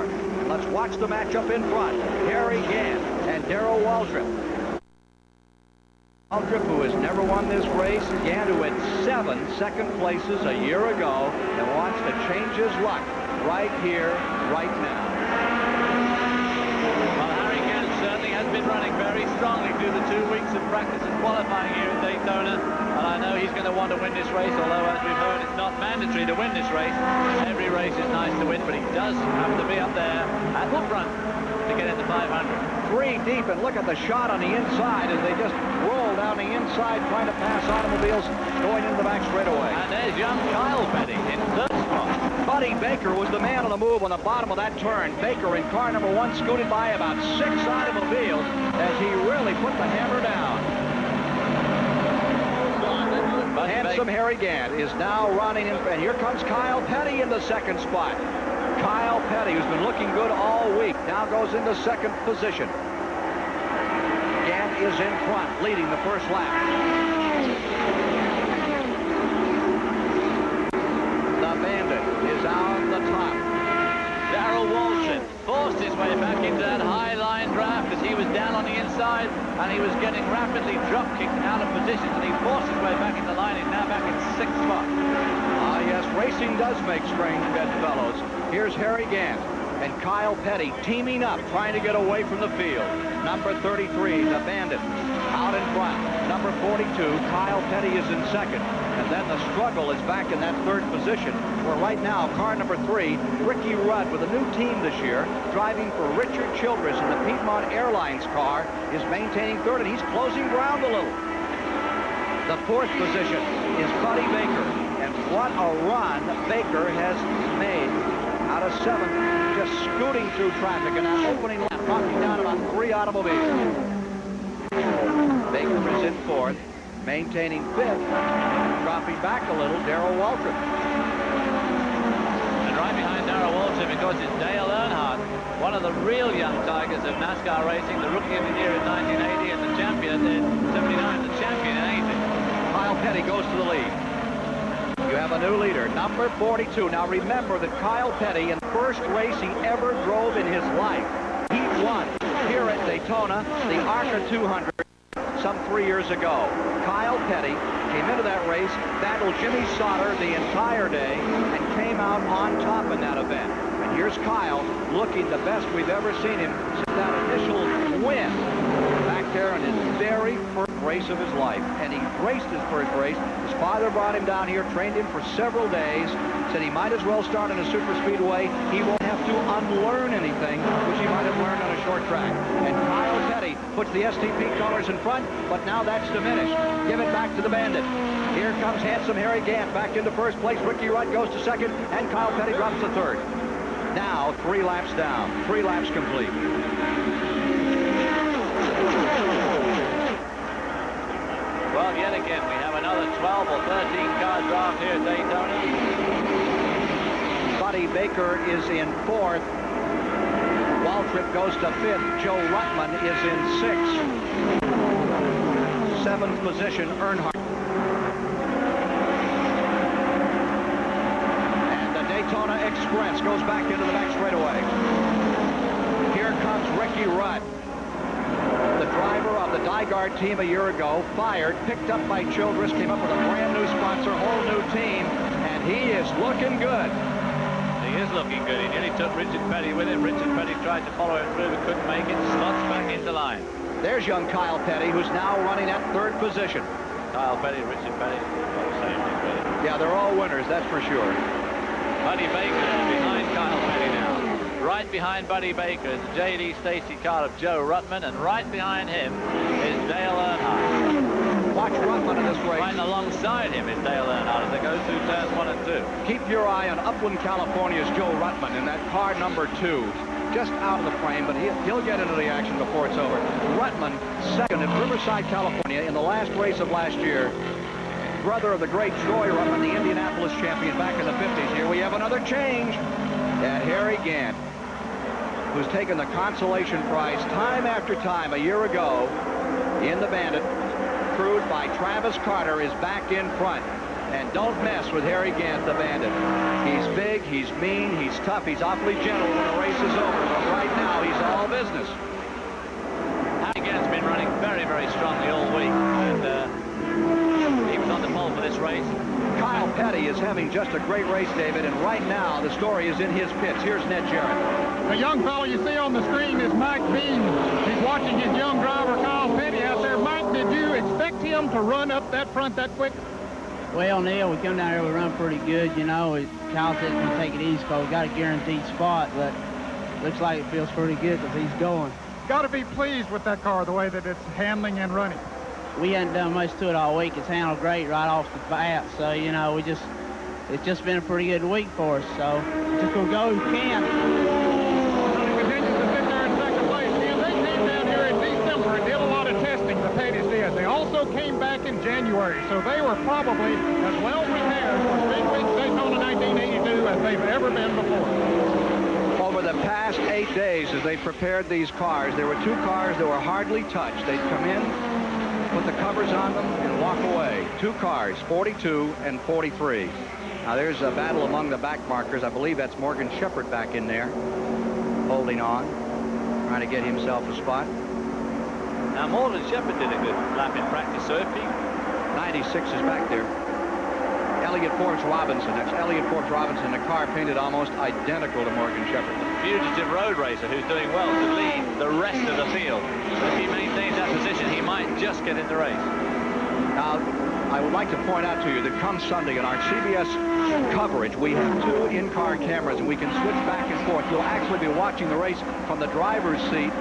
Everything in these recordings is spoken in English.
Let's watch the matchup in front. Harry Gant and Darrell Waltrip. Waltrip, who has never won this race. Gant, who had 7 second places a year ago and wants to change his luck right here, right now. Well, Harry Gant certainly has been running very strongly through the 2 weeks of practice and qualifying here at Daytona. And I know he's going to want to win this race, although, as we've heard, it's not mandatory to win this race. Every race is nice to win, but he does have to be up there at the front to get into 500. 3 deep, and look at the shot on the inside as they just roll down the inside trying to pass automobiles going into the back straightaway. And there's young Kyle Petty in 3rd spot. Buddy Baker was the man on the move on the bottom of that turn. Baker in car number 1 scooted by about 6 automobiles as he really put the hammer down. Handsome Harry Gant is now running in, and here comes Kyle Petty in the 2nd spot. Kyle Petty, who's been looking good all week, now goes into 2nd position. Gant is in front, leading the 1st lap. The Bandit is on the top. Darrell Waltrip forced his way back into that high line draft as he was down on the inside and he was getting rapidly drop kicked out of position, and he forced his way back into line. He's now back in 6th spot. Ah, yes, racing does make strange bedfellows. Here's Harry Gant and Kyle Petty teaming up, trying to get away from the field. Number 33, the Bandit, out in front. Number 42, Kyle Petty is in 2nd. And then the struggle is back in that 3rd position, where right now, car number 3, Ricky Rudd, with a new team this year, driving for Richard Childress in the Piedmont Airlines car, is maintaining 3rd, and he's closing ground a little. The 4th position is Buddy Baker, and what a run Baker has made out of 7th, just scooting through traffic in that opening lap, knocking down about 3 automobiles. Baker is in 4th, maintaining 5th, dropping back a little, Darrell Waltrip. And right behind Darrell Waltrip, of course, is Dale Earnhardt, one of the real young tigers of NASCAR racing, the rookie of the year in 1980 and the champion in 79, the champion in 80. Kyle Petty goes to the lead. You have a new leader, number 42. Now remember that Kyle Petty, in the first race he ever drove in his life, he won here at Daytona, the ARCA 200, some 3 years ago. Kyle Petty came into that race, battled Jimmy Sauter the entire day, and came out on top in that event. And here's Kyle looking the best we've ever seen him since that initial win back there in his very first race of his life. And he raced his first race. His father brought him down here, trained him for several days, said he might as well start in a super speedway. He won't have to unlearn anything, which he might have learned on a short track. And Kyle Petty puts the STP colors in front, but now that's diminished. Give it back to the Bandit. Here comes handsome Harry Gant back into 1st place. Ricky Rudd goes to 2nd, and Kyle Petty drops to 3rd. Now 3 laps down, 3 laps complete. Well, yet again, we have another 12 or 13 car draft here at Daytona. Buddy Baker is in 4th. Waltrip goes to 5th. Joe Ruttman is in 6th. 7th position, Earnhardt. And the Daytona Express goes back into the back straightaway. Here comes Ricky Rudd, the driver of the Dygard team a year ago, fired, picked up by Childress, came up with a brand new sponsor, whole new team, and he is looking good. He is looking good. He nearly took Richard Petty with him. Richard Petty tried to follow him through, but couldn't make it. Slots back into line. There's young Kyle Petty, who's now running at 3rd position. Kyle Petty, Richard Petty, all the same thing, really. Yeah, they're all winners, that's for sure. Buddy Baker behind Kyle Petty now. Right behind Buddy Baker is the J.D. Stacy car of Joe Ruttman, and right behind him is Dale Earnhardt. Watch Ruttman in this race. Right alongside him is Dale Earnhardt as they go through turns 1 and 2. Keep your eye on Upland, California's Joe Ruttman in that car number 2. Just out of the frame, but he'll get into the action before it's over. Ruttman, 2nd at Riverside, California, in the last race of last year. Brother of the great Troy Ruttman, the Indianapolis champion back in the 50s. Here we have another change. And Harry Gant, who's taken the consolation prize time after time a year ago in the Bandit, crewed by Travis Carter, is back in front. And don't mess with Harry Gant, the Bandit. He's big, he's mean, he's tough, he's awfully gentle when the race is over. But right now, he's all business. Harry Gant's been running very, very strongly all week. And he was on the pole for this race. Kyle Petty is having just a great race, David, and right now the story is in his pits. Here's Ned Jarrett. The young fellow you see on the screen is Mike Bean. He's watching his young driver, Kyle Petty, out there. Mike, did you expect him to run up that front that quick? Well, Neil, we come down here, we run pretty good, you know. Kyle said we'll take it easy because we got a guaranteed spot, but looks like it feels pretty good because he's going. Got to be pleased with that car, the way that it's handling and running. We hadn't done much to it all week. It's handled great right off the bat, so, you know, it's just been a pretty good week for us, so just gonna go if we can. Well, it continues to sit there in second place. And they came down here in December and did a lot of testing, the Petties did. They also came back in January, so they were probably as well prepared for Speedway Daytona 1982 as they've ever been before. Over the past 8 days, as they prepared these cars, there were 2 cars that were hardly touched. They'd come in, put the covers on them, and walk away. 2 cars, 42 and 43. Now there's a battle among the back markers. I believe that's Morgan Shepherd back in there, holding on, trying to get himself a spot. Now Morgan Shepherd did a good lap in practice, so if he... 96 is back there. Elliott Forbes Robinson. That's Elliott Forbes Robinson, a car painted almost identical to Morgan Shepherd. Fugitive road racer who's doing well to lead the rest of the field. But if he maintains that position, he might just get in the race. Now, I would like to point out to you that come Sunday in our CBS coverage, we have 2 in-car cameras, and we can switch back and forth. You'll actually be watching the race from the driver's seat.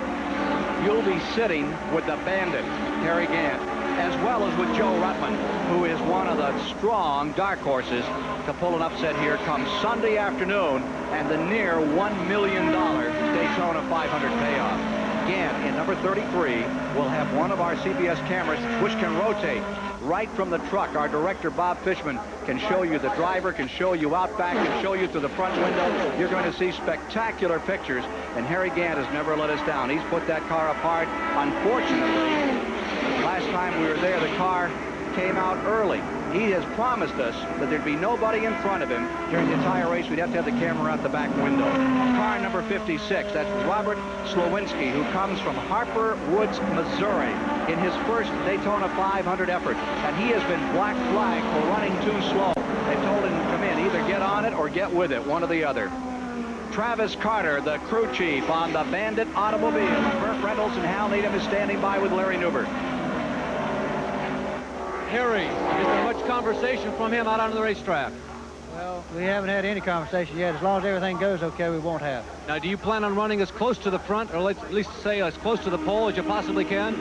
You'll be sitting with the Bandit, Harry Gant, as well as with Joe Ruttman, who is one of the strong dark horses to pull an upset here come Sunday afternoon and the near $1 million Daytona 500 payoff. Gant, in number 33, will have one of our CBS cameras which can rotate right from the truck. Our director, Bob Fishman, can show you the driver, can show you out back, can show you through the front window. You're going to see spectacular pictures, and Harry Gant has never let us down. He's put that car apart. Unfortunately, last time we were there, the car came out early. He has promised us that there'd be nobody in front of him during the entire race. We'd have to have the camera out the back window. Car number 56, that's Robert Slowinski, who comes from Harper Woods, Missouri, in his first Daytona 500 effort. And he has been black flagged for running too slow. They told him to come in, either get on it or get with it, one or the other. Travis Carter, the crew chief on the Bandit automobile. Burt Reynolds and Hal Needham is standing by with Larry Newbert. Harry, is there much conversation from him out on the racetrack? Well, we haven't had any conversation yet. As long as everything goes okay, we won't have. Now, do you plan on running as close to the front, or at least say as close to the pole as you possibly can?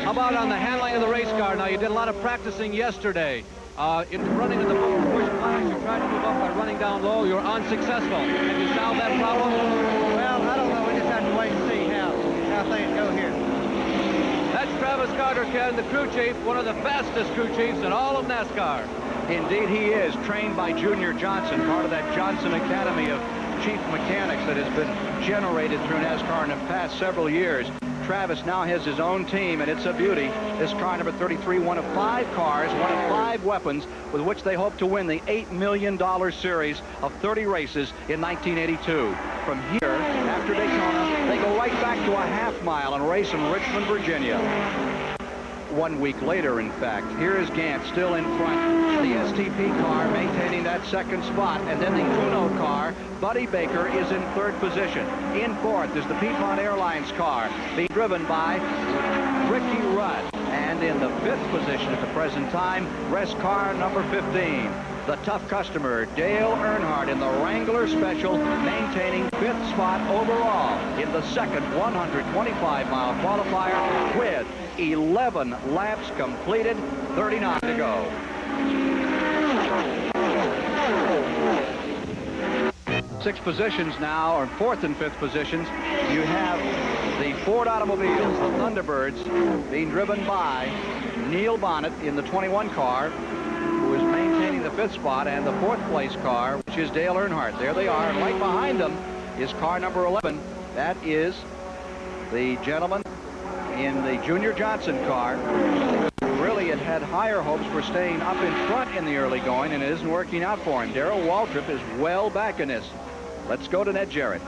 How about on the handling of the race car? Now, you did a lot of practicing yesterday. In running in the push class, you tried to move up by running down low. You were unsuccessful. Have you solved that problem? Well, I don't know. We just have to wait and see how things go here. That's Travis Carter, Ken, the crew chief, one of the fastest crew chiefs in all of NASCAR. Indeed, he is, trained by Junior Johnson, part of that Johnson Academy of chief mechanics that has been generated through NASCAR in the past several years. Travis now has his own team, and it's a beauty. This car number 33, one of 5 cars, one of 5 weapons with which they hope to win the $8 million series of 30 races in 1982. From here, after Daytona, they go right back to a half mile and race in Richmond, Virginia. 1 week later, in fact. Here is Gant still in front. The STP car maintaining that second spot. And then the Uno car, Buddy Baker, is in 3rd position. In 4th is the Piedmont Airlines car, being driven by Ricky Rudd. And in the 5th position at the present time, race car number 15. The tough customer, Dale Earnhardt, in the Wrangler Special, maintaining 5th spot overall in the second 125-mile qualifier with 11 laps completed, 39 to go. Six positions now, or 4th and 5th positions. You have the Ford automobiles, the Thunderbirds, being driven by Neil Bonnet in the 21 car, who is maintaining the 5th spot, and the 4th place car, which is Dale Earnhardt. There they are, and right behind them is car number 11. That is the gentleman in the Junior Johnson car, really had higher hopes for staying up in front in the early going, and it isn't working out for him. Darrell Waltrip is well back in this. Let's go to Ned Jarrett.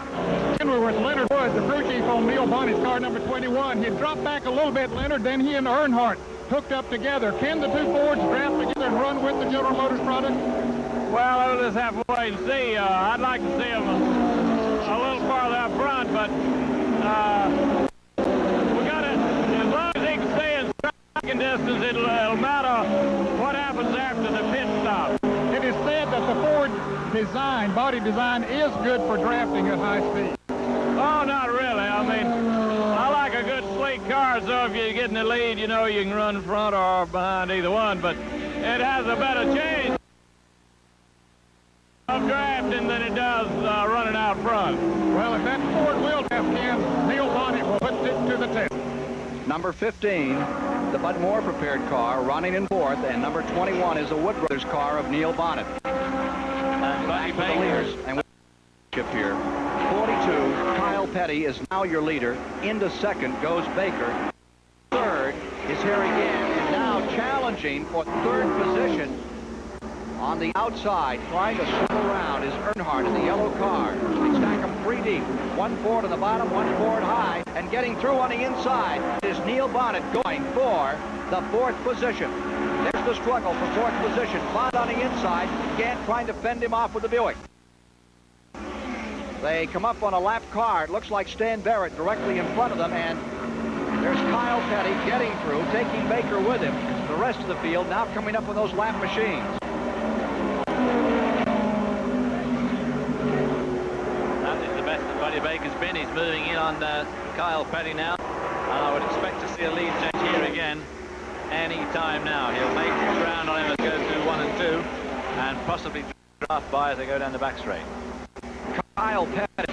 We're with Leonard Wood, the crew chief on Neil Bonnet's car, number 21. He dropped back a little bit, Leonard, then he and Earnhardt hooked up together. Can the two Fords draft together and run with the General Motors product? Well, we'll just have to wait and see. I'd like to see them a little farther up front, but we got to, as long as they can stay in striking distance, it'll matter what happens after the pit stop. It is said that the Ford design, body design, is good for drafting at high speed. Oh, not really. I mean, I like a good sleek car, so if you get in the lead, you know you can run front or behind either one, but it has a better chance of drafting than it does running out front. Well, if that Ford will draft, Ken, Neil Bonnet will put it to the test. Number 15, the Bud Moore prepared car, running in fourth, and number 21 is a Wood Brothers car of Neil Bonnet. Back to the leaders, and here. 42, Kyle Petty is now your leader. Into second goes Baker. Third is Harry Gant, and now challenging for third position on the outside, trying to circle around is Earnhardt in the yellow car. They stack them 3 deep. 1 Ford on the bottom, 1 Ford high, and getting through on the inside is Neil Bonnet going for the fourth position. There's the struggle for fourth position. Bond on the inside, Gant trying to fend him off with the Buick. They come up on a lap car. It looks like Stan Barrett directly in front of them, and there's Kyle Petty getting through, taking Baker with him. The rest of the field now coming up with those lap machines. That is the best that Buddy Baker's been. He's moving in on Kyle Petty now, and I would expect to see a lead change here again any time now. He'll make ground on him as he goes through 1 and 2, and possibly draft by as they go down the back straight. Kyle Petty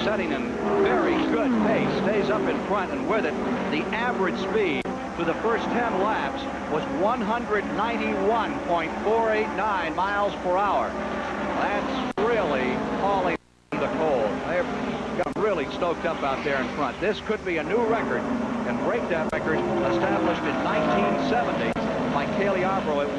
setting a very good pace, stays up in front, and with it, the average speed for the first 10 laps was 191.489 miles per hour. That's really hauling the coal. They've got really stoked up out there in front. This could be a new record and break that record established in 1970 by Kaylee Arbro at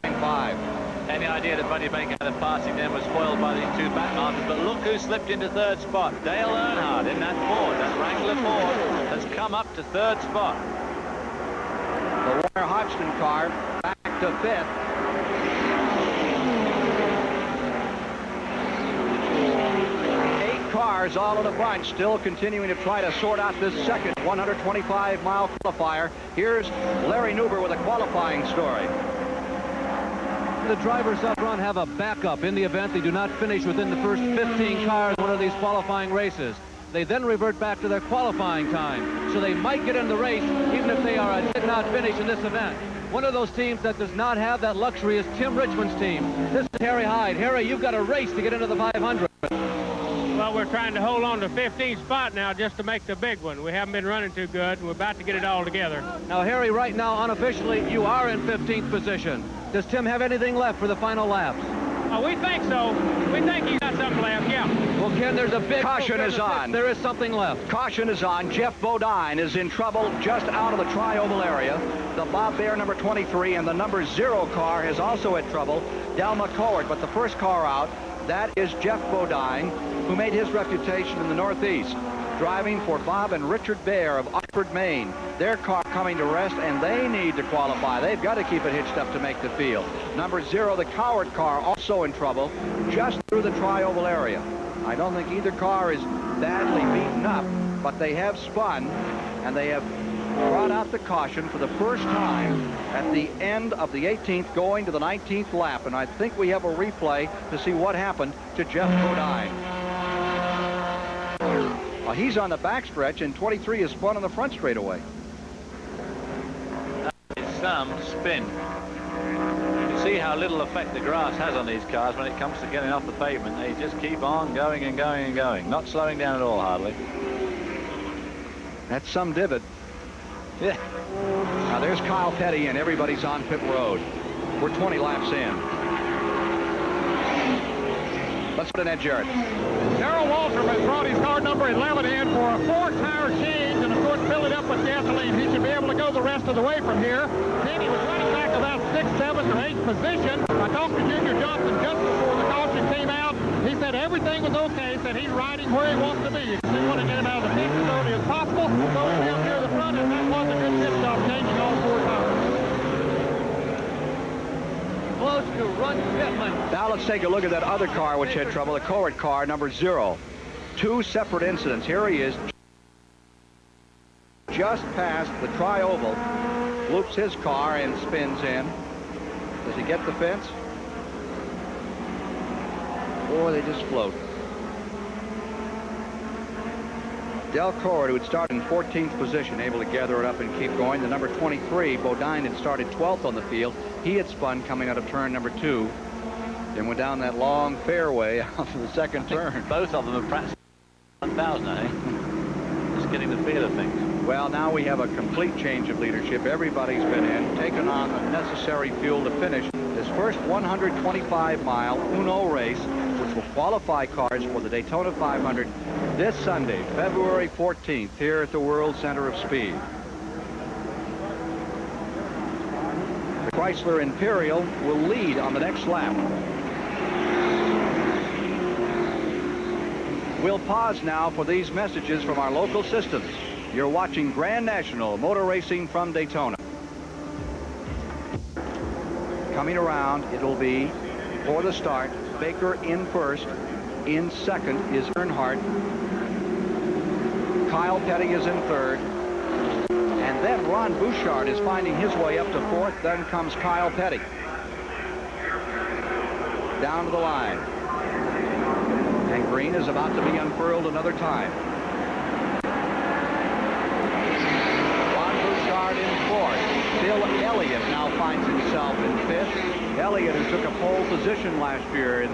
183.295. Any idea that Buddy Baker had a passing then was spoiled by these two back markers, but look who slipped into third spot. Dale Earnhardt in that Ford, that Wrangler Ford, has come up to third spot. The Warner Hodgson car back to fifth. Cars all in a bunch, still continuing to try to sort out this second 125-mile qualifier. Here's Larry Nuber with a qualifying story. The drivers up front have a backup in the event they do not finish within the first 15 cars in one of these qualifying races. They then revert back to their qualifying time, so they might get in the race even if they did not finish in this event. One of those teams that does not have that luxury is Tim Richmond's team. This is Harry Hyde. Harry, you've got a race to get into the 500. Well, we're trying to hold on to 15th spot now just to make the big one. We haven't been running too good, and we're about to get it all together. Now, Harry, right now, unofficially, you are in 15th position. Does Tim have anything left for the final laps? We think so. We think he's got something left, yeah. Well, Ken, there's a big... Caution is on. There is something left. Caution is on. Jeff Bodine is in trouble just out of the tri-oval area. The Bob Baer number 23 and the number 0 car is also in trouble. Del McCord, but the first car out, that is Jeff Bodine, who made his reputation in the Northeast, driving for Bob and Richard Baer of Oxford, Maine. Their car coming to rest, and they need to qualify. They've got to keep it hitched up to make the field. Number 0, the Coward car, also in trouble, just through the tri-oval area. I don't think either car is badly beaten up, but they have spun, and they have brought out the caution for the first time at the end of the 18th going to the 19th lap, and I think we have a replay to see what happened to Jeff Bodine. Well, he's on the backstretch, and 23 is spun on the front straightaway. Some spin. You see how little effect the grass has on these cars when it comes to getting off the pavement. They just keep on going and going and going, not slowing down at all, hardly. That's some divot. Yeah. Now there's Kyle Petty, and everybody's on pit road. We're 20 laps in. Let's go to Ned Jarrett. Darrell Waltrip has brought his car number 11 in for a 4-tire change and, of course, fill it up with gasoline. He should be able to go the rest of the way from here. Then he was running back about 6th, 7th, or 8th position. I talked to Junior Johnson just before the caution came out. He said everything was okay. He said he's riding where he wants to be. You can want to get him out of the pit as early as possible. So he's down here at the front, and that was a good pit stop, changing all 4 tires. Close to Run Pittman. Now let's take a look at that other car which had trouble, the Corwett car, number 0. 2 separate incidents. Here he is, just past the tri-oval, loops his car and spins in. Does he get the fence? Or they just float. Del Corwett, who had started in 14th position, able to gather it up and keep going. The number 23, Bodine, had started 12th on the field. He had spun coming out of turn number 2 and went down that long fairway out to the second turn. Both of them have practiced 1,000, I think. Just getting the feel of things. Well, now we have a complete change of leadership. Everybody's been in, taken on the necessary fuel to finish this first 125-mile Uno race, which will qualify cars for the Daytona 500 this Sunday, February 14th, here at the World Center of Speed. The Chrysler Imperial will lead on the next lap. We'll pause now for these messages from our local systems. You're watching Grand National Motor Racing from Daytona. Coming around, it'll be, for the start, Baker in first. In second is Earnhardt. Kyle Petty is in third. And then Ron Bouchard is finding his way up to fourth. Then comes Kyle Petty. Down to the line. And green is about to be unfurled another time. Ron Bouchard in fourth. Bill Elliott now finds himself in fifth. Elliott, who took a pole position last year in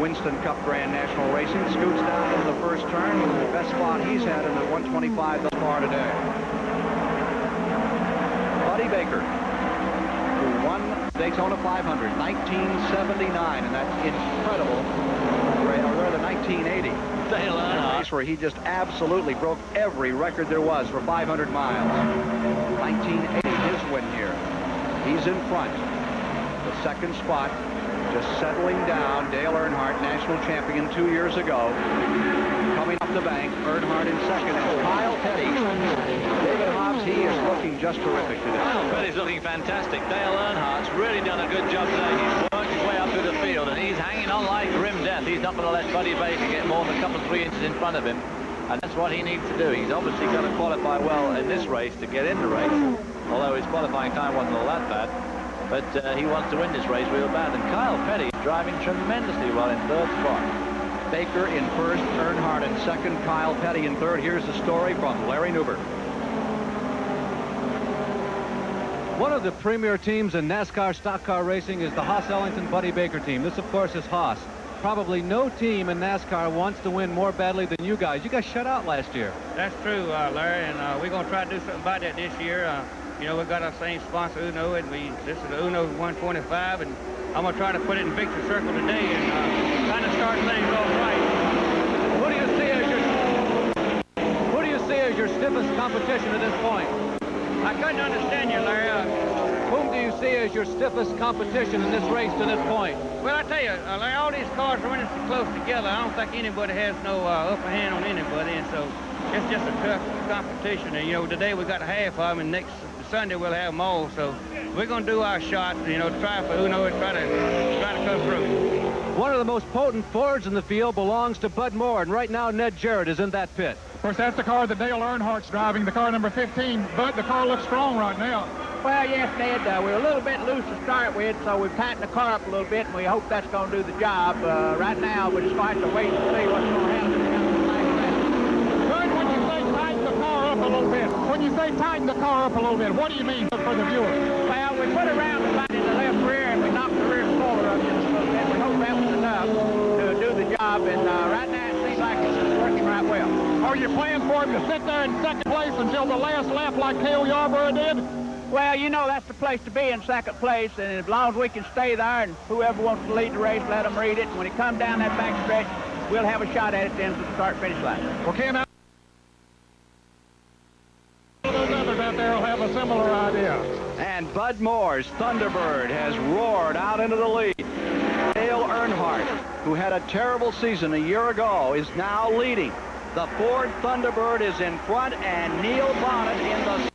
Winston Cup Grand National Racing, scoots down into the first turn. The best spot he's had in the 125 thus far today. Buddy Baker, who won Daytona 500, 1979, and that's incredible. Or the 1980. Dale Earnhardt. Race where he just absolutely broke every record there was for 500 miles. 1980, his win here. He's in front. The second spot, just settling down. Dale Earnhardt, national champion 2 years ago. Coming up the bank, Earnhardt in second, and Kyle Petty. David Hobbs, he is looking just terrific today. Kyle Petty's looking fantastic. Dale Earnhardt's really done a good job today. He's worked his way up through the field, and he's hanging on like grim death. He's not going to let Buddy Baker get more than a couple, 3 inches in front of him, and that's what he needs to do. He's obviously going to qualify well in this race to get in the race, although his qualifying time wasn't all that bad. But he wants to win this race real bad, and Kyle Petty is driving tremendously well in third spot. Baker in first, Earnhardt in second, Kyle Petty in third. Here's the story from Larry Newberg. One of the premier teams in NASCAR stock car racing is the Haas-Ellington Buddy Baker team. This, of course, is Haas. Probably no team in NASCAR wants to win more badly than you guys. You got shut out last year. That's true, Larry, and we're going to try to do something about that this year. You know, we've got our same sponsor, Uno, and this is the Uno 125, and I'm going to try to put it in victory circle today and kind of start things off right. Who do you see as your stiffest competition at this point? I couldn't understand you, Larry. Whom do you see as your stiffest competition in this race to this point? Well, I tell you, Larry, all these cars are running so close together. I don't think anybody has no upper hand on anybody, and so it's just a tough competition. And, you know, today we got half of them, and next Sunday we'll have them all. So we're going to do our shot, you know, try for Uno and try to come through. One of the most potent Fords in the field belongs to Bud Moore, and right now Ned Jarrett is in that pit. Of course, that's the car that Dale Earnhardt's driving, the car number 15. But the car looks strong right now. Well, yes, Ned, we're a little bit loose to start with, so we've tightened the car up a little bit, and we hope that's going to do the job. Right now, we just have to wait and see what's going to happen. Bud, when you say tighten the car up a little bit, what do you mean for the viewer? Well, we put a roundabout in the left rear, and we knocked the rear spoiler up just a little bit. We hope that was enough to do the job, and right now it seems like it's working right well. Are you planning for him to sit there in second place until the last lap like Cale Yarborough did? Well, you know, that's the place to be in second place, and as long as we can stay there and whoever wants to lead the race, let them read it. And when it comes down that back stretch, we'll have a shot at it then to the start-finish line. Okay, now those others out there will have a similar idea. And Bud Moore's Thunderbird has roared out into the lead. Dale Earnhardt, who had a terrible season a year ago, is now leading. The Ford Thunderbird is in front, and Neil Bonnet in the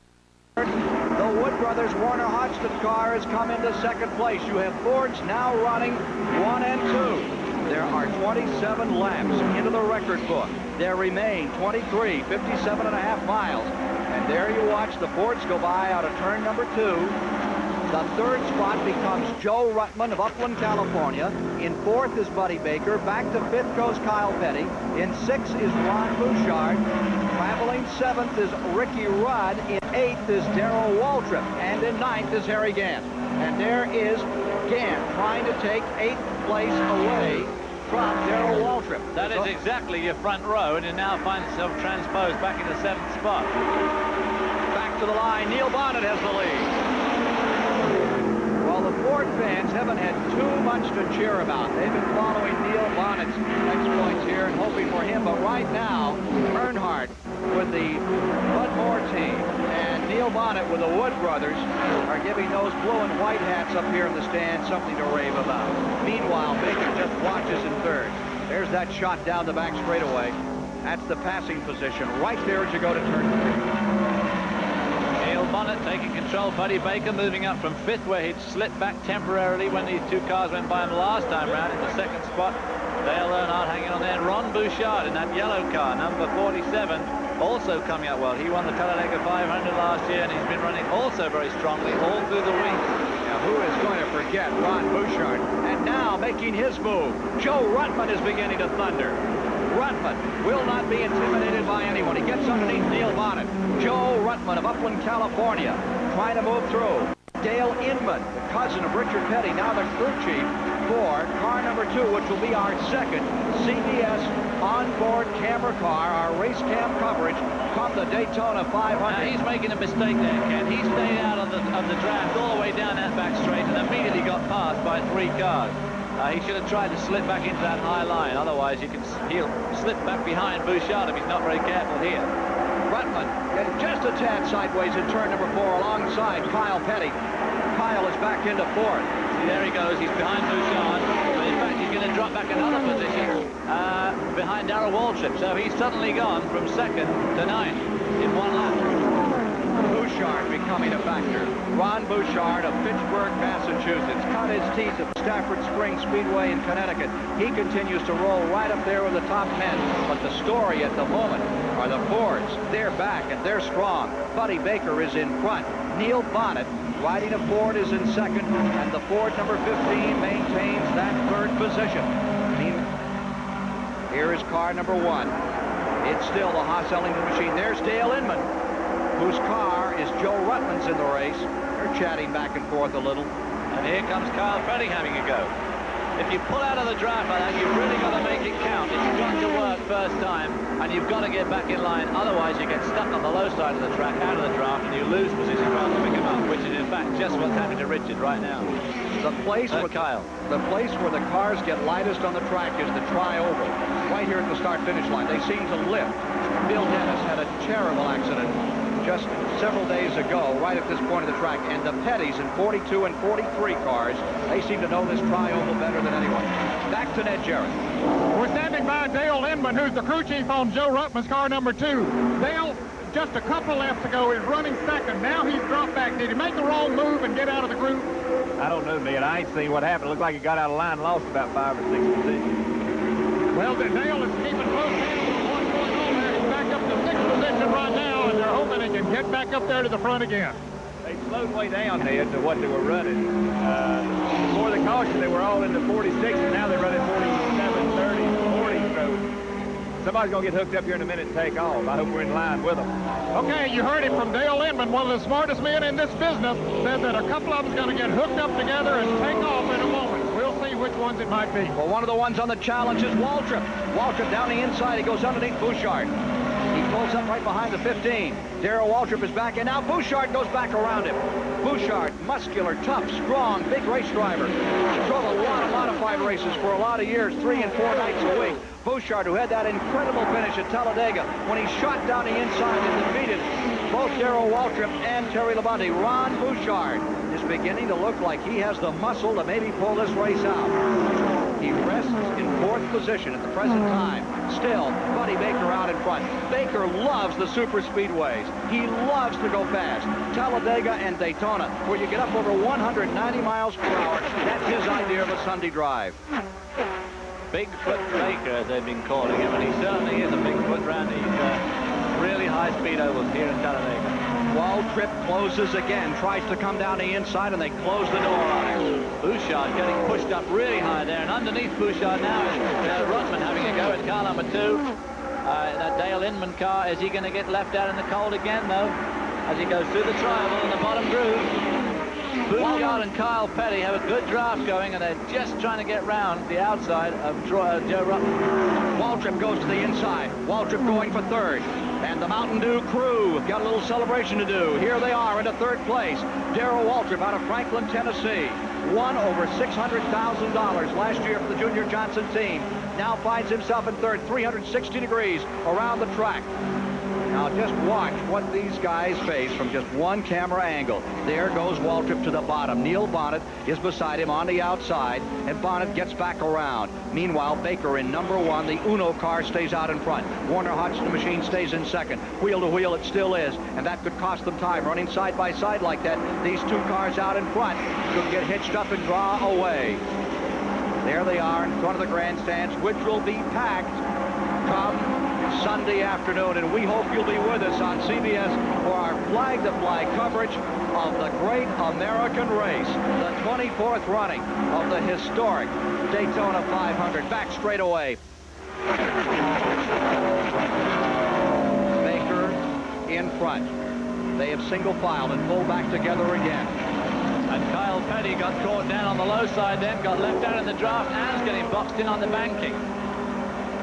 third. The Wood Brothers Warner Hodgson car has come into second place. You have Fords now running 1 and 2. There are 27 laps into the record book. There remain 23, 57.5 miles. And there you watch the Fords go by out of turn number 2. The third spot becomes Joe Ruttman of Upland, California. In fourth is Buddy Baker. Back to fifth goes Kyle Petty. In sixth is Ron Bouchard. Traveling seventh is Ricky Rudd. In eighth is Darrell Waltrip. And in ninth is Harry Gant. And there is Gant trying to take eighth place away from Darrell Waltrip. That is exactly your front row, and you now find yourself transposed back in the seventh spot. Back to the line. Neil Bonnet has the lead. Well, the Ford fans haven't had too much to cheer about. They've been following Neil Bonnet's exploits here and hoping for him. But right now, Earnhardt with the Bud Moore team and Neil Bonnet with the Wood Brothers are giving those blue and white hats up here in the stand something to rave about. Meanwhile, Baker just watches in third. There's that shot down the back straightaway. That's the passing position right there as you go to turn 3. Bonnet taking control. Buddy Baker moving up from fifth, where he'd slipped back temporarily when these two cars went by him last time round, in the second spot. Dale Earnhardt hanging on there. Ron Bouchard in that yellow car, number 47, also coming out well. He won the Talladega 500 last year, and he's been running also very strongly all through the week. Now, who is going to forget Ron Bouchard? And now making his move, Joe Ruttman is beginning to thunder. Ruttman will not be intimidated by anyone. He gets underneath Neil Bonnet. Joe Ruttman of Upland, California, trying to move through. Dale Inman, the cousin of Richard Petty, now the crew chief for car number 2, which will be our second CBS onboard camera car, our race cam coverage from the Daytona 500. Now, he's making a mistake there, Ken. He stayed out of the draft all the way down that back straight and immediately got passed by 3 cars. He should have tried to slip back into that high line. Otherwise, he'll slip back behind Bouchard if he's not very careful here. Ruttman getting just a tad sideways in turn number 4 alongside Kyle Petty. Kyle is back into fourth. See, there he goes. He's behind Bouchard. But in fact, he's going to drop back another position behind Darrell Waltrip. So he's suddenly gone from second to 9th in 1 lap. Bouchard becoming a factor. Ron Bouchard of Fitchburg, Massachusetts, cut his teeth at Stafford Springs Speedway in Connecticut. He continues to roll right up there with the top 10. But the story at the moment are the Fords. They're back and they're strong. Buddy Baker is in front. Neil Bonnet, riding a Ford, is in second. And the Ford number 15 maintains that third position. Here is car number 1. It's still the Haas-Ellington machine. There's Dale Inman, whose car is Joe Ruttman's in the race. They're chatting back and forth a little. And here comes Kyle Petty having a go. If you pull out of the draft like that, you've really got to make it count. It's got to work first time, and you've got to get back in line. Otherwise, you get stuck on the low side of the track, out of the draft, and you lose position rather than pick him up, which is, in fact, just what's happening to Richard right now. The place where the cars get lightest on the track is the tri-oval, right here at the start-finish line. They seem to lift. Bill Dennis had a terrible accident just several days ago, right at this point of the track, and the Pettys in 42 and 43 cars, they seem to know this tri-oval better than anyone. Back to Ned Jarrett. We're standing by Dale Inman, who's the crew chief on Joe Ruttman's car number 2. Dale, just a couple laps ago, is running second. Now he's dropped back. Did he make the wrong move and get out of the group? I don't know, Ned. I ain't seen what happened. It looked like he got out of line and lost about 5 or 6 positions. Well, Dale is keeping close to what's going on there. He's back up to 6th position right now, and they're hoping he can get back up there to the front again. They slowed way down, Ned, to what they were running. Before the caution, they were all in the 46, and now they're running 47, 30, 40. So somebody's going to get hooked up here in a minute and take off. I hope we're in line with them. Okay, you heard it from Dale Inman, one of the smartest men in this business, said that a couple of them's going to get hooked up together and take off in a moment. We'll see which ones it might be. Well, one of the ones on the challenge is Waltrip. Waltrip down the inside. He goes underneath Bouchard. He pulls up right behind the 15. Darrell Waltrip is back, and now Bouchard goes back around him. Bouchard, muscular, tough, strong, big race driver. He drove a lot of modified races for a lot of years, 3 and 4 nights a week. Bouchard, who had that incredible finish at Talladega when he shot down the inside and defeated both Darrell Waltrip and Terry Labonte. Ron Bouchard is beginning to look like he has the muscle to maybe pull this race out. He rests in 4th position at the present time. Still, Buddy Baker out in front. Baker loves the super speedways. He loves to go fast. Talladega and Daytona, where you get up over 190 miles per hour. That's his idea of a Sunday drive. Bigfoot Baker, as they've been calling him, and he certainly is a Bigfoot around these really high-speed ovals here in Talladega. Waltrip closes again, tries to come down the inside, and they close the door on him. Bouchard getting pushed up really high there, and underneath Bouchard now is Rutman having a go at car number 2. That Dale Inman car, is he going to get left out in the cold again, though, as he goes through the tri-oval in the bottom groove? Bouchard and Kyle Petty have a good draft going, and they're just trying to get round the outside of Joe Rutman. Waltrip goes to the inside. Waltrip going for 3rd. And the Mountain Dew crew got a little celebration to do. Here they are into 3rd place. Darrell Waltrip out of Franklin, Tennessee. Won over $600,000 last year for the Junior Johnson team. Now finds himself in 3rd, 360 degrees around the track. Now just watch what these guys face from just one camera angle. There goes Waltrip to the bottom. Neil Bonnet is beside him on the outside, and Bonnet gets back around. Meanwhile, Baker in number 1, the Uno car, stays out in front. Warner Hodgson machine stays in 2nd. Wheel to wheel it still is, and that could cost them time. Running side by side like that, these 2 cars out in front could get hitched up and draw away. There they are in front of the grandstands, which will be packed come Sunday afternoon, and we hope you'll be with us on CBS for our flag-to-flag coverage of the great American race, the 24th running of the historic Daytona 500. Back straight away. Baker in front. They have single-filed and pulled back together again. And Kyle Petty got caught down on the low side then, got left out in the draft, and is getting boxed in on the banking.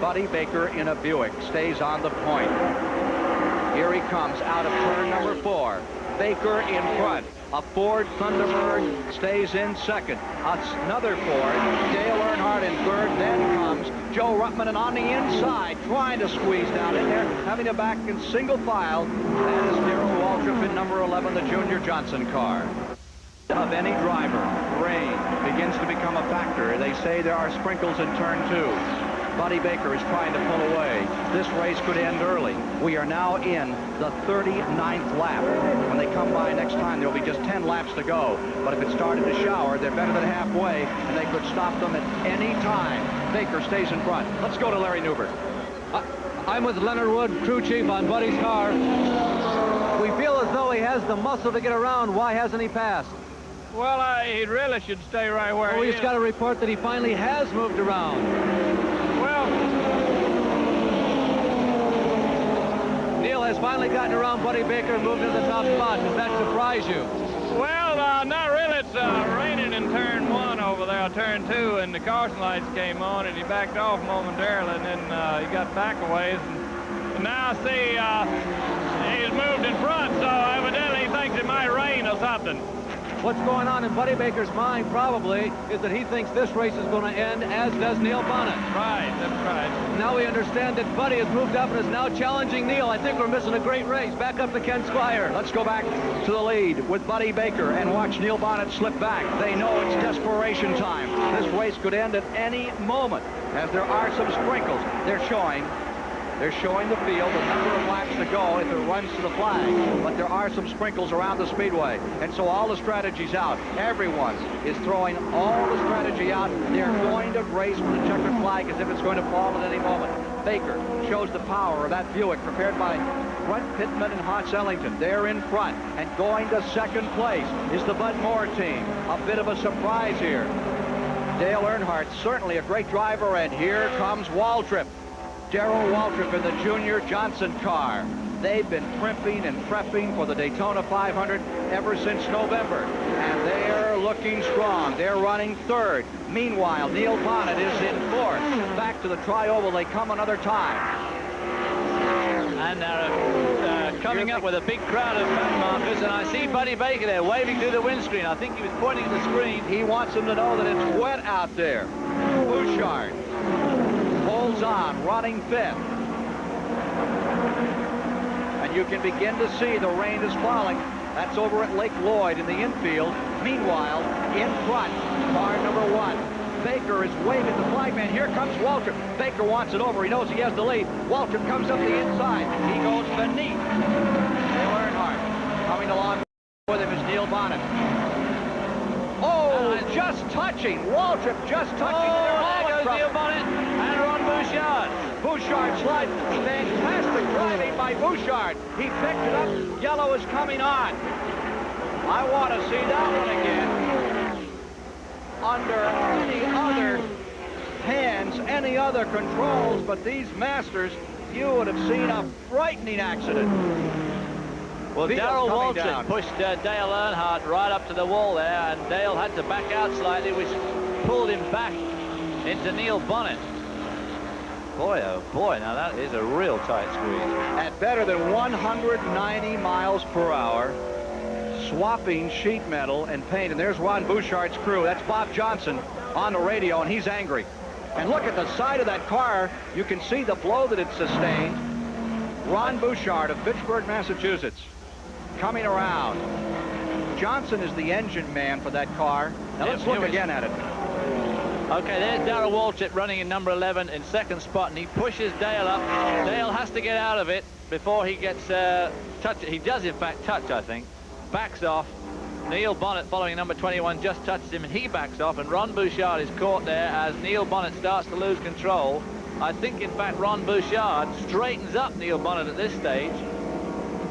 Buddy Baker in a Buick stays on the point. Here he comes out of turn number 4. Baker in front. A Ford Thunderbird stays in 2nd. Another Ford. Dale Earnhardt in 3rd. Then comes Joe Rutman, and on the inside, trying to squeeze down in there, having to back in single file. That is Darrell Waltrip in number 11, the Junior Johnson car. Of any driver, rain begins to become a factor. They say there are sprinkles in turn 2. Buddy Baker is trying to pull away. This race could end early. We are now in the 39th lap. When they come by next time, there will be just 10 laps to go. But if it started to shower, they're better than halfway, and they could stop them at any time. Baker stays in front. Let's go to Larry Newbert. I'm with Leonard Wood, crew chief on Buddy's car. We feel as though he has the muscle to get around. Why hasn't he passed? Well, he really should stay right where he is. He's got a report that he finally has moved around. Well, Neil has finally gotten around Buddy Baker and moved into the top spot. Does that surprise you? well, not really. It's raining in turn 1 over there, turn 2, and the caution lights came on, and he backed off momentarily, and then he got back a ways. And now, see, he's moved in front, so evidently he thinks it might rain or something. What's going on in Buddy Baker's mind probably is that he thinks this race is going to end, as does Neil Bonnet. Right, that's right. Now we understand that Buddy has moved up and is now challenging Neil. I think we're missing a great race. Back up to Ken Squire. Let's go back to the lead with Buddy Baker and watch Neil Bonnet slip back. They know it's desperation time. This race could end at any moment, as there are some sprinkles. They're showing the field, the number of laps to go if it runs to the flag. But there are some sprinkles around the speedway. And so all the strategy's out. Everyone is throwing all the strategy out. They're going to race for the checkered flag as if it's going to fall at any moment. Baker shows the power of that Buick prepared by Brent Pittman and Hots Ellington. They're in front. And going to second place is the Bud Moore team. A bit of a surprise here. Dale Earnhardt, certainly a great driver. And here comes Waltrip. Darrell Waltrip in the Junior Johnson car. They've been primping and prepping for the Daytona 500 ever since November, and they're looking strong. They're running third. Meanwhile, Neil Bonnet is in fourth. Back to the tri-oval they come another time. And they're coming up with a big crowd of back markers, and I see Buddy Baker there waving through the windscreen. I think he was pointing at the screen. He wants them to know that it's wet out there. Bouchard holds on, running fifth. And you can begin to see the rain is falling. That's over at Lake Lloyd in the infield. Meanwhile, in front, car number 1. Baker is waving the flag man. Here comes Waltrip. Baker wants it over. He knows he has the lead. Waltrip comes up the inside. He goes beneath Dale Earnhardt. Coming along with him is Neil Bonnet. Oh, just touching. Waltrip just touching. There goes Neil Bonnet and Ron Bouchard. Bouchard slide. Fantastic driving by Bouchard. He picked it up. Yellow is coming on. I want to see that one again. Under any other hands, any other controls, but these Masters, you would have seen a frightening accident. Well, Darrell Waltrip pushed Dale Earnhardt right up to the wall there, and Dale had to back out slightly, which pulled him back into Neil Bonnet. Boy, oh boy, now that is a real tight squeeze. At better than 190 miles per hour, swapping sheet metal and paint. And there's Ron Bouchard's crew. That's Bob Johnson on the radio, and he's angry. And look at the side of that car. You can see the blow that it sustained. Ron Bouchard of Fitchburg, Massachusetts, coming around. Johnson is the engine man for that car. Now let's look again at it. Okay, there's Darrell Waltrip running in number 11 in second spot, and he pushes Dale up. Dale has to get out of it before he gets touched. He does, in fact, touch, I think. Backs off. Neil Bonnet, following number 21, just touches him, and he backs off, and Ron Bouchard is caught there as Neil Bonnet starts to lose control. I think, in fact, Ron Bouchard straightens up Neil Bonnet at this stage.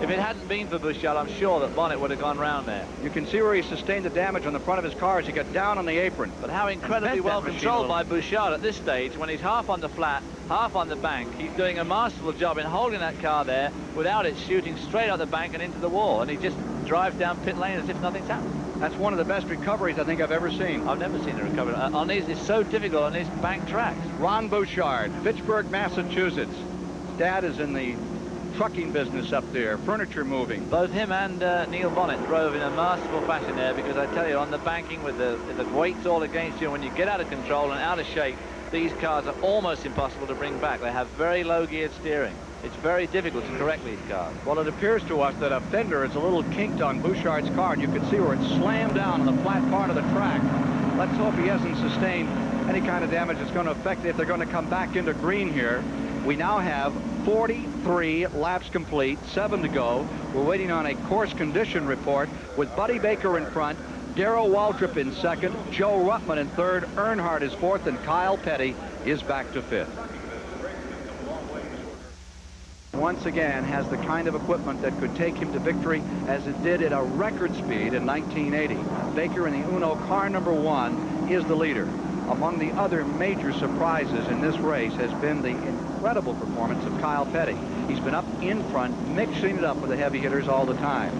If it hadn't been for Bouchard, I'm sure that Bonnet would have gone round there. You can see where he sustained the damage on the front of his car as he got down on the apron. But how incredibly well controlled by Bouchard at this stage, when he's half on the flat, half on the bank. He's doing a masterful job in holding that car there without it shooting straight up the bank and into the wall. And he just drives down pit lane as if nothing's happened. That's one of the best recoveries I think I've ever seen. I've never seen a recovery. On these, it's so difficult on these bank tracks. Ron Bouchard, Fitchburg, Massachusetts. Dad is in the trucking business up there, furniture moving. Both him and Neil Bonnet drove in a masterful fashion there, because I tell you, on the banking with the weights all against you, when you get out of control and out of shape, these cars are almost impossible to bring back. They have very low geared steering. It's very difficult to correct these cars. Well, it appears to us that a fender is a little kinked on Bouchard's car, and you can see where it slammed down on the flat part of the track. Let's hope he hasn't sustained any kind of damage that's going to affect it if they're going to come back into green here. We now have 43 laps complete, 7 to go. We're waiting on a course condition report with Buddy Baker in front, Darrell Waltrip in second, Joe Ruttman in third, Earnhardt is fourth, and Kyle Petty is back to fifth. Once again has the kind of equipment that could take him to victory as it did at a record speed in 1980. Baker in the Uno car number 1 is the leader. Among the other major surprises in this race has been the incredible performance of Kyle Petty. He's been up in front, mixing it up with the heavy hitters all the time.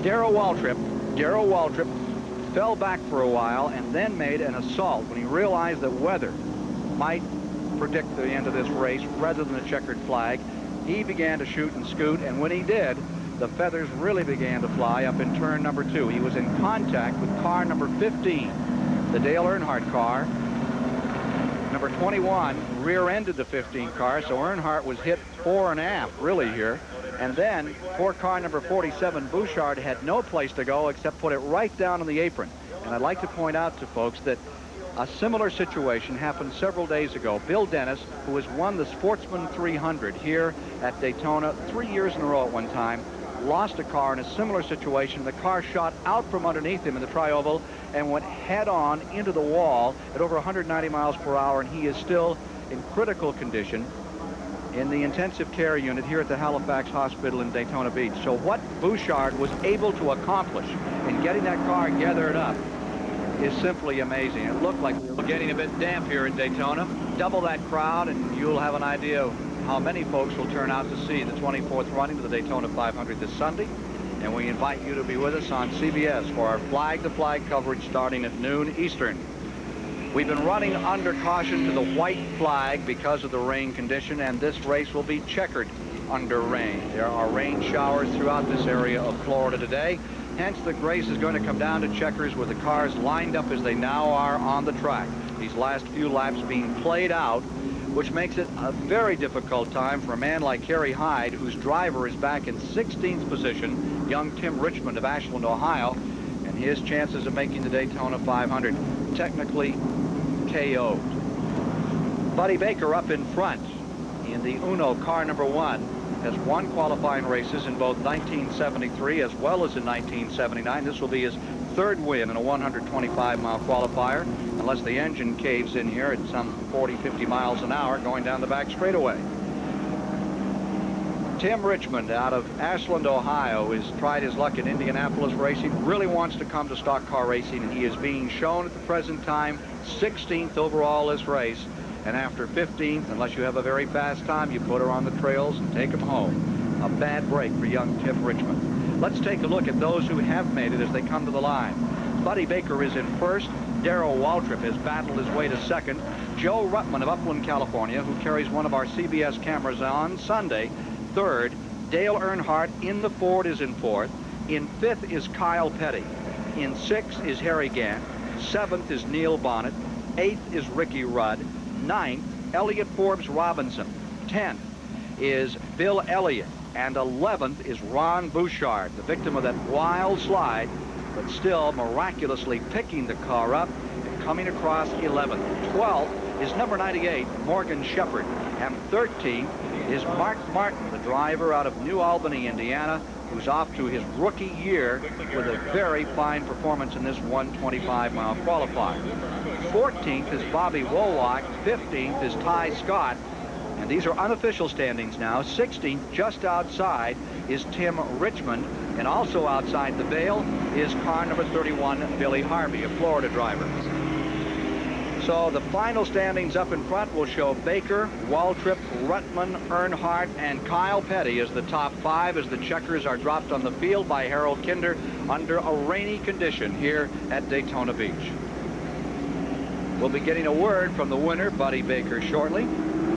Darrell Waltrip fell back for a while and then made an assault when he realized that weather might predict the end of this race rather than a checkered flag. He began to shoot and scoot, and when he did, the feathers really began to fly up in turn number 2. He was in contact with car number 15, the Dale Earnhardt car. Number 21 rear-ended the 15 car, so Earnhardt was hit fore and aft, really, here. And then, for car number 47, Bouchard had no place to go except put it right down on the apron. And I'd like to point out to folks that a similar situation happened several days ago. Bill Dennis, who has won the Sportsman 300 here at Daytona 3 years in a row at one time, lost a car in a similar situation. The car shot out from underneath him in the tri-oval and went head-on into the wall at over 190 miles per hour, and he is still in critical condition in the intensive care unit here at the Halifax Hospital in Daytona Beach. So what Bouchard was able to accomplish in getting that car gathered up is simply amazing. It looked like we were getting a bit damp here in Daytona. Double that crowd, and you'll have an idea of how many folks will turn out to see the 24th running of the Daytona 500 this Sunday. And we invite you to be with us on CBS for our flag-to-flag coverage starting at noon Eastern. We've been running under caution to the white flag because of the rain condition, and this race will be checkered under rain. There are rain showers throughout this area of Florida today. Hence, the race is going to come down to checkers with the cars lined up as they now are on the track. These last few laps being played out, which makes it a very difficult time for a man like Kerry Hyde, whose driver is back in 16th position, young Tim Richmond of Ashland, Ohio, and his chances of making the Daytona 500 technically KO'd. Buddy Baker up in front in the Uno car number 1 has won qualifying races in both 1973 as well as in 1979. This will be his 3rd win in a 125-mile qualifier, unless the engine caves in here at some 40-50 miles an hour going down the back straightaway. Tim Richmond out of Ashland, Ohio, has tried his luck in Indianapolis racing, really wants to come to stock car racing, and he is being shown at the present time 16th overall this race. And after 15th, unless you have a very fast time, you put her on the trails and take him home. A bad break for young Tim Richmond. Let's take a look at those who have made it as they come to the line. Buddy Baker is in first. Darrell Waltrip has battled his way to second. Joe Ruttman of Upland, California, who carries one of our CBS cameras on Sunday, third. Dale Earnhardt in the Ford is in fourth. In fifth is Kyle Petty. In sixth is Harry Gant. Seventh is Neil Bonnet. Eighth is Ricky Rudd. 9th, Elliott Forbes Robinson. 10th is Bill Elliott. And 11th is Ron Bouchard, the victim of that wild slide, but still miraculously picking the car up and coming across 11th. 12th is number 98, Morgan Shepherd. And 13th is Mark Martin, the driver out of New Albany, Indiana, who's off to his rookie year with a very fine performance in this 125-mile qualifier. 14th is Bobby Wowak. 15th is Ty Scott. And these are unofficial standings now. 16th, just outside, is Tim Richmond. And also outside the veil is car number 31, Billy Harvey, a Florida driver. So the final standings up in front will show Baker, Waltrip, Ruttman, Earnhardt, and Kyle Petty as the top 5 as the checkers are dropped on the field by Harold Kinder under a rainy condition here at Daytona Beach. We'll be getting a word from the winner, Buddy Baker, shortly.